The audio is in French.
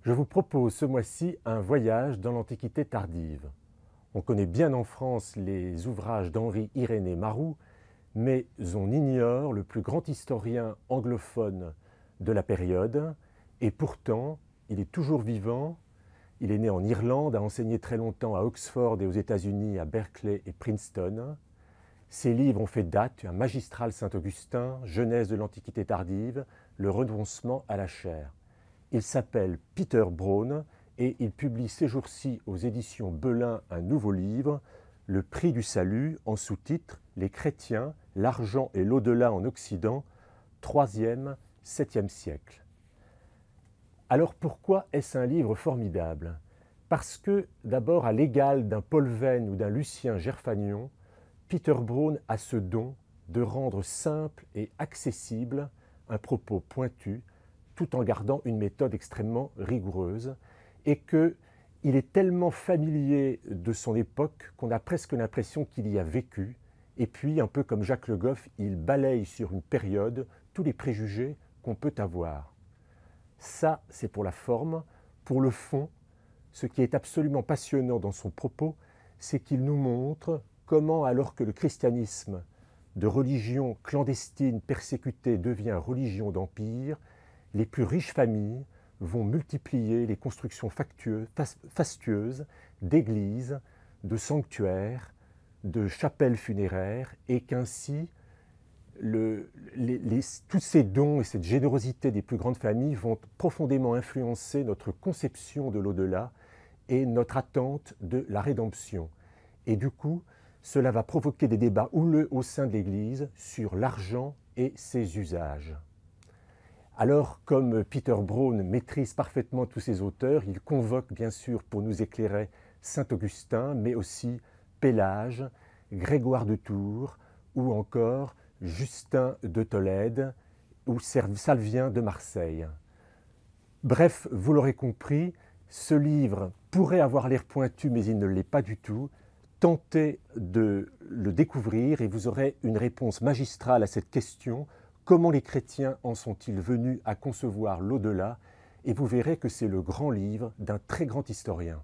Je vous propose ce mois-ci un voyage dans l'Antiquité tardive. On connaît bien en France les ouvrages d'Henri-Irénée Maroux, mais on ignore le plus grand historien anglophone de la période, et pourtant, il est toujours vivant. Il est né en Irlande, a enseigné très longtemps à Oxford et aux États-Unis, à Berkeley et Princeton. Ses livres ont fait date, un magistral Saint-Augustin, Genèse de l'Antiquité tardive, le renoncement à la chair. Il s'appelle Peter Brown et il publie ces jours-ci aux éditions Belin un nouveau livre, Le prix du salut, en sous-titre Les chrétiens, l'argent et l'au-delà en Occident, 3e, 7e siècle. Alors pourquoi est-ce un livre formidable? Parce que, d'abord, à l'égal d'un Paul Venn ou d'un Lucien Gerfagnon, Peter Brown a ce don de rendre simple et accessible un propos pointu, tout en gardant une méthode extrêmement rigoureuse, et qu'il est tellement familier de son époque qu'on a presque l'impression qu'il y a vécu, et puis, un peu comme Jacques Le Goff, il balaye sur une période tous les préjugés qu'on peut avoir. Ça, c'est pour la forme. Pour le fond, ce qui est absolument passionnant dans son propos, c'est qu'il nous montre comment, alors que le christianisme de religion clandestine persécutée devient religion d'empire, les plus riches familles vont multiplier les constructions fastueuses d'églises, de sanctuaires, de chapelles funéraires, et qu'ainsi tous ces dons et cette générosité des plus grandes familles vont profondément influencer notre conception de l'au-delà et notre attente de la rédemption. Et du coup, cela va provoquer des débats houleux au sein de l'Église sur l'argent et ses usages. Alors, comme Peter Brown maîtrise parfaitement tous ces auteurs, il convoque bien sûr pour nous éclairer Saint-Augustin, mais aussi Pélage, Grégoire de Tours ou encore Justin de Tolède ou Salvien de Marseille. Bref, vous l'aurez compris, ce livre pourrait avoir l'air pointu, mais il ne l'est pas du tout. Tentez de le découvrir et vous aurez une réponse magistrale à cette question. Comment les chrétiens en sont-ils venus à concevoir l'au-delà? Et vous verrez que c'est le grand livre d'un très grand historien.